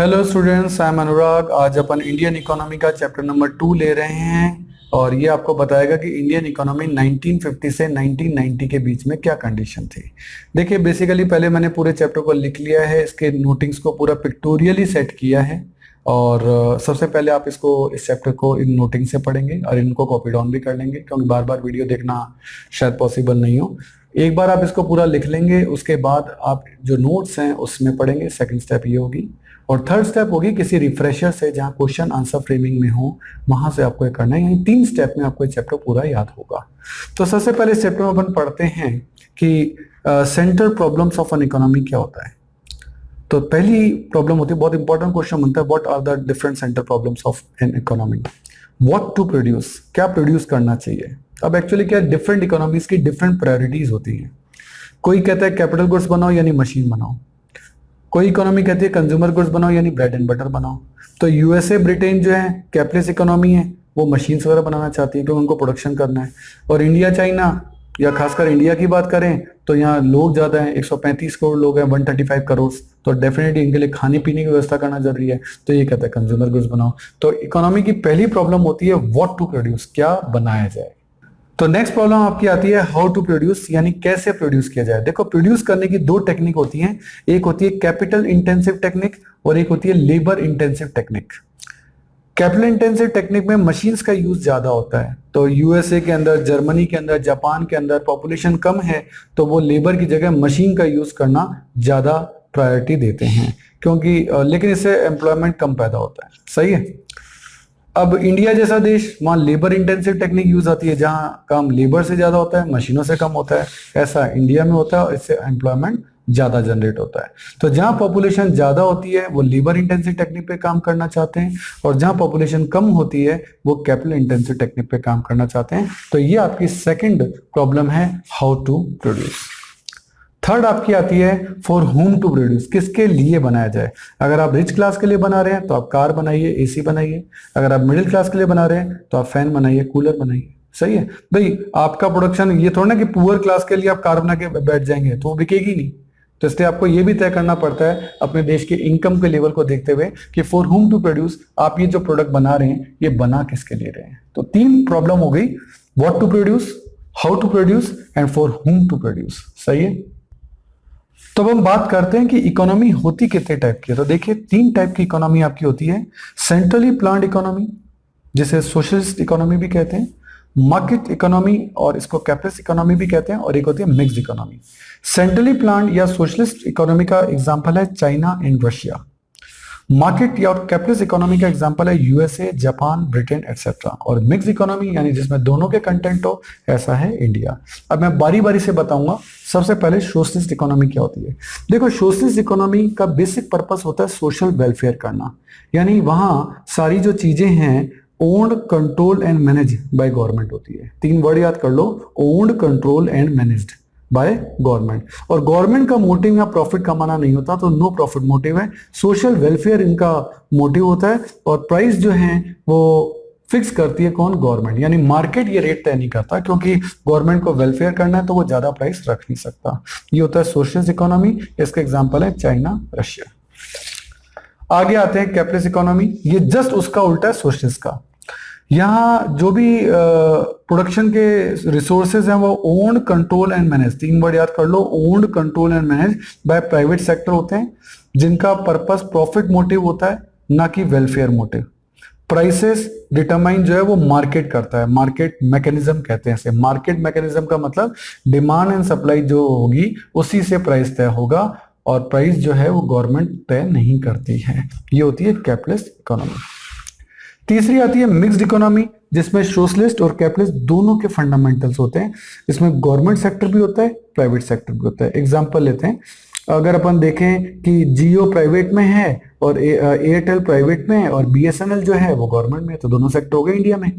Hello students, I am अनुराग। आज अपन Indian economy का chapter number 2 ले रहे हैं और ये आपको बताएगा कि इंडियन इकोनॉमी 1950 से 1990 के बीच में क्या कंडीशन थी। देखिए, बेसिकली पहले मैंने पूरे चैप्टर को लिख लिया है, इसके नोटिंग्स को पूरा पिक्टोरियली सेट किया है और सबसे पहले आप इस चैप्टर को इन नोटिंग से पढ़ेंगे और इनको कॉपी डाउन भी कर लेंगे, क्योंकि बार बार वीडियो देखना शायद पॉसिबल नहीं हो। एक बार आप इसको पूरा लिख लेंगे, उसके बाद आप जो नोट्स हैं उसमें पढ़ेंगे। सेकंड स्टेप ये होगी और थर्ड स्टेप होगी किसी रिफ्रेशर से जहां क्वेश्चन आंसर फ्रेमिंग में हो, वहां से आपको ये करना है। यानी 3 स्टेप में आपको ये चैप्टर पूरा याद होगा। तो सबसे पहले इस चैप्टर में अपन पढ़ते हैं कि central problems of an economy क्या होता है। तो पहली प्रॉब्लम होती है, बहुत इंपॉर्टेंट क्वेश्चन बनता है, what are the different central problems of an economy. What to produce, क्या प्रोड्यूस करना चाहिए। अब एक्चुअली क्या, डिफरेंट इकोनॉमीज की डिफरेंट प्रायोरिटीज होती हैं। कोई कहता है कैपिटल गुड्स बनाओ यानी मशीन बनाओ, कोई इकोनॉमी कहती है कंज्यूमर गुड्स बनाओ यानी ब्रेड एंड बटर बनाओ। तो यूएसए ब्रिटेन जो है कैपिटलिस्ट इकोनॉमी है, वो मशीन्स वगैरह बनाना चाहती है क्योंकि उनको प्रोडक्शन करना है। और इंडिया चाइना, या खासकर इंडिया की बात करें तो यहाँ लोग ज्यादा हैं, 135 करोड़ लोग हैं, 135 करोड़। तो डेफिनेटली इनके लिए खाने पीने की व्यवस्था करना जरूरी है, तो ये कहता है कंज्यूमर गुड्स बनाओ। तो इकोनॉमी की पहली प्रॉब्लम होती है व्हाट टू प्रोड्यूस, क्या बनाया जाए। तो नेक्स्ट प्रॉब्लम आपकी आती है हाउ टू प्रोड्यूस, यानी कैसे प्रोड्यूस किया जाए। देखो, प्रोड्यूस करने की 2 टेक्निक होती हैं, एक होती है कैपिटल इंटेंसिव टेक्निक और एक होती है labour intensive technique. Capital intensive technique में मशीन्स का यूज ज्यादा होता है। तो यूएसए के अंदर, जर्मनी के अंदर, जापान के अंदर पॉपुलेशन कम है, तो वो लेबर की जगह मशीन का यूज करना ज्यादा प्रायोरिटी देते हैं, क्योंकि लेकिन इससे एम्प्लॉयमेंट कम पैदा होता है। सही है। अब इंडिया जैसा देश, वहां लेबर इंटेंसिव टेक्निक यूज आती है, जहां काम लेबर से ज्यादा होता है, मशीनों से कम होता है। ऐसा इंडिया में होता है और इससे एम्प्लॉयमेंट ज्यादा जनरेट होता है। तो जहां पॉपुलेशन ज्यादा होती है वो लेबर इंटेंसिव टेक्निक पे काम करना चाहते हैं, और जहां पॉपुलेशन कम होती है वो कैपिटल इंटेंसिव टेक्निक पे काम करना चाहते हैं। तो ये आपकी सेकंड प्रॉब्लम है, हाउ टू प्रोड्यूस। थर्ड आपकी आती है फॉर होम टू प्रोड्यूस, किसके लिए बनाया जाए। अगर आप रिच क्लास के लिए बना रहे हैं तो आप कार बनाइए, एसी बनाइए। अगर आप मिडिल क्लास के लिए बना रहे हैं तो आप फैन बनाइए, कूलर बनाइए। सही है भाई, आपका प्रोडक्शन ये थोड़ा ना कि पुअर क्लास के लिए आप कार बना के बैठ जाएंगे तो वो बिकेगी नहीं। तो इसलिए आपको ये भी तय करना पड़ता है अपने देश के इनकम के लेवल को देखते हुए कि फॉर होम टू प्रोड्यूस, आप ये जो प्रोडक्ट बना रहे हैं ये बना किसके लिए रहे हैं। तो 3 प्रॉब्लम हो गई, what to produce, how to produce and for whom to produce. सही है। तो अब हम बात करते हैं कि इकोनॉमी होती कितने टाइप की है। तो देखिए, 3 टाइप की इकोनॉमी आपकी होती है। सेंट्रली प्लान्ड इकोनॉमी, जिसे सोशलिस्ट इकोनॉमी भी कहते हैं, मार्केट इकोनॉमी और इसको कैपिटलिस्ट इकोनॉमी भी कहते हैं, और एक होती है मिक्स्ड इकोनॉमी। सेंट्रली प्लान्ड या सोशलिस्ट इकोनॉमी का एग्जांपल है चाइना एंड रशिया। मार्केट या कैपिटलिस्ट इकोनॉमी का एग्जांपल है यूएसए, जापान, ब्रिटेन एटसेट्रा। और मिक्स इकोनॉमी यानी जिसमें दोनों के कंटेंट हो, ऐसा है इंडिया। अब मैं बारी बारी से बताऊंगा। सबसे पहले सोशलिस्ट इकोनॉमी क्या होती है। देखो, सोशलिस्ट इकोनॉमी का बेसिक पर्पस होता है सोशल वेलफेयर करना, यानी वहां सारी जो चीजें हैं owned, control and manage by government होती है। 3 वर्ड याद कर लो, owned, control and managed by government. और गवर्नमेंट का मोटिव यहाँ प्रॉफिट कमाना नहीं होता, तो नो प्रॉफिट मोटिव है, सोशल वेलफेयर इनका मोटिव होता है। और प्राइस जो है वो फिक्स करती है कौन, गवर्नमेंट। यानी मार्केट ये रेट तय नहीं करता, क्योंकि गवर्नमेंट को वेलफेयर करना है तो वो ज्यादा प्राइस रख नहीं सकता। ये होता है सोशलिस्ट इकोनॉमी। इसका एग्जांपल है चाइना, रशिया। आगे आते हैं कैपिटलिस्ट इकोनॉमी। ये जस्ट उसका उल्टा है सोशलिस्ट का। यहाँ जो भी प्रोडक्शन के रिसोर्सेज हैं वो owned, control and manage, 3 word याद कर लो, owned, control and manage by private sector होते हैं, जिनका पर्पस प्रॉफिट मोटिव होता है, ना कि वेलफेयर मोटिव। प्राइसेस डिटरमाइन जो है वो मार्केट करता है, मार्केट मैकेनिज्म कहते हैं इसे। मार्केट मैकेनिज्म का मतलब डिमांड एंड सप्लाई जो होगी उसी से प्राइस तय होगा, और प्राइस जो है वो गवर्नमेंट तय नहीं करती है। ये होती है कैपिटलिस्ट इकोनॉमी। तीसरी आती है मिक्स्ड इकोनॉमी, जिसमें सोशलिस्ट और कैपिटलिस्ट दोनों के फंडामेंटल्स होते हैं। इसमें गवर्नमेंट सेक्टर भी होता है, प्राइवेट सेक्टर भी होता है। एग्जांपल लेते हैं, अगर अपन देखें कि जियो प्राइवेट में है और एयरटेल प्राइवेट में है और बीएसएनएल जो है वो गवर्नमेंट में है, तो दोनों सेक्टर हो गए इंडिया में।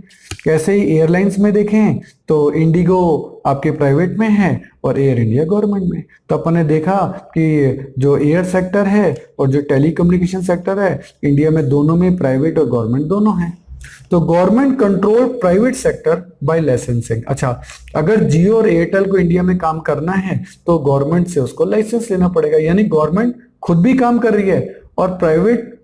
कैसे ही एयरलाइंस में देखें तो इंडिगो आपके प्राइवेट में है और एयर इंडिया गवर्नमेंट में। तो अपन ने देखा कि जो एयर सेक्टर है और जो टेलीकम्युनिकेशन सेक्टर है, इंडिया में दोनों में प्राइवेट और गवर्नमेंट दोनों हैं। तो government control private sector bye licensing. अच्छा, अगर जियो और एयरटेल को इंडिया में काम करना है तो गवर्नमेंट से उसको लाइसेंस लेना पड़ेगा, यानी गवर्नमेंट खुद भी काम कर रही है और प्राइवेट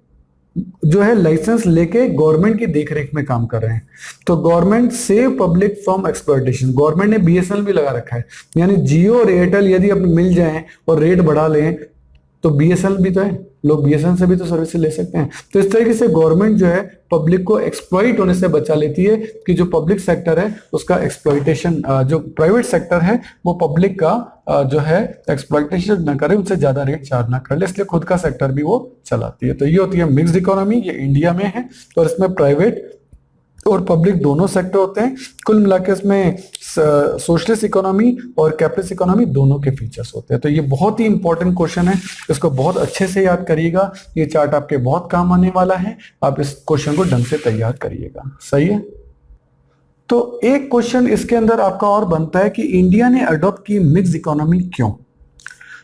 जो है लाइसेंस लेके गवर्नमेंट की देखरेख में काम कर रहे हैं। तो government save public from exploitation, government ने बीएसएनएल भी लगा रखा है, यानी जियो और एयरटेल यदि अब मिल जाएं और रेट बढ़ा लें तो बीएसएनएल भी तो है, लोग बीएसएनएल से भी तो सर्विस ले सकते हैं। तो इस तरीके से गवर्नमेंट जो है पब्लिक को एक्सप्लॉइट होने से बचा लेती है कि जो पब्लिक सेक्टर है उसका एक्सप्लॉइटेशन, जो प्राइवेट सेक्टर है वो पब्लिक का जो है एक्सप्लॉइटेशन ना करे, उनसे ज्यादा रेट चार्ज ना कर ले, इसलिए खुद का सेक्टर भी वो चलाती है। तो ये होती है मिक्स्ड इकोनॉमी, ये इंडिया में है और इसमें प्राइवेट और पब्लिक दोनों सेक्टर होते हैं। कुल मिलाकर इसमें सोशलिस्ट इकोनॉमी और कैपिटलिस्ट इकोनॉमी दोनों के फीचर्स होते हैं। तो ये बहुत ही इंपॉर्टेंट क्वेश्चन है, इसको बहुत अच्छे से याद करिएगा, ये चार्ट आपके बहुत काम आने वाला है, आप इस क्वेश्चन को ढंग से तैयार करिएगा। सही है। तो एक क्वेश्चन इसके अंदर आपका और बनता है कि इंडिया ने अडॉप्ट की मिक्स इकोनॉमी क्यों।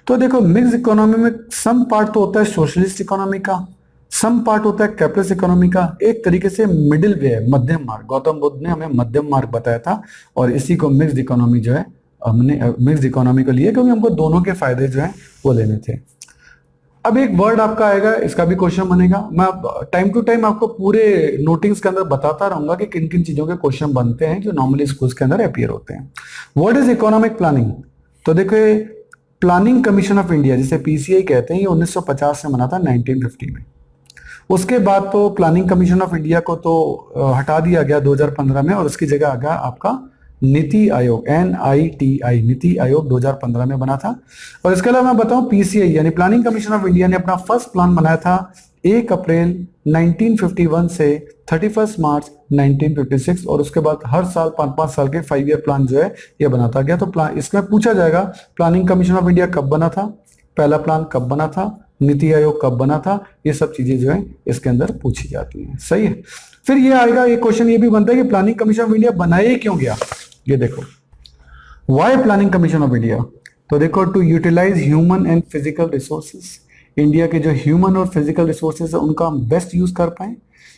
तो देखो मिक्स इकोनॉमी में सम पार्ट तो होता है सोशलिस्ट इकोनॉमी का, सम पार्ट होता है कैपिटलिस्ट इकोनॉमी का, एक तरीके से मिडिल वे है, मध्यम मार्ग। गौतम बुद्ध ने हमें मध्यम मार्ग बताया था और इसी को मिक्स्ड इकोनॉमी जो है हमने मिक्स्ड इकोनॉमी को लिया क्योंकि हमको दोनों के फायदे जो है वो लेने थे। अब एक वर्ड आपका आएगा, इसका भी क्वेश्चन बनेगा, मैं टाइम टू टाइम आपको पूरे नोटिंग्स के अंदर बताता रहूंगा कि किन किन चीजों के क्वेश्चन बनते हैं जो नॉर्मली स्कूल्स के अंदर अपीयर होते हैं। What is economic planning. तो देखो प्लानिंग कमीशन ऑफ इंडिया जिसे पीसीआई कहते हैं, ये 1950 से बना था 1950 में। उसके बाद तो प्लानिंग कमीशन ऑफ इंडिया को तो हटा दिया गया 2015 में और उसकी जगह आ गया आपका नीति आयोग, NITI, नीति आयोग 2015 में बना था। और इसके अलावा मैं बताऊं पीसीआई यानी प्लानिंग कमीशन ऑफ इंडिया ने अपना फर्स्ट प्लान बनाया था 1 अप्रैल 1951 से 31 मार्च 1956 और उसके बाद हर साल 5-5 साल के 5 ईयर प्लान जो है ये बनाता गया। तो प्लान इसमें पूछा जाएगा प्लानिंग कमीशन ऑफ इंडिया कब बना था, पहला प्लान कब बना था, नीति आयोग कब बना था, ये सब चीजें जो है इसके अंदर पूछी जाती हैं। सही है। फिर ये आएगा, ये क्वेश्चन ये भी बनता है कि प्लानिंग कमीशन ऑफ इंडिया बनाए क्यों गया। ये देखो why planning commission of India. तो देखो to utilize human and physical resources, India के जो ह्यूमन और फिजिकल रिसोर्सेज है उनका हम बेस्ट यूज कर पाए,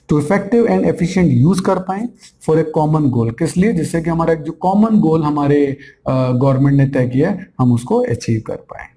to effective and efficient use कर पाए फॉर ए कॉमन गोल। किस लिए, जिससे कि हमारा जो कॉमन गोल हमारे गवर्नमेंट ने तय किया है हम उसको अचीव कर पाए।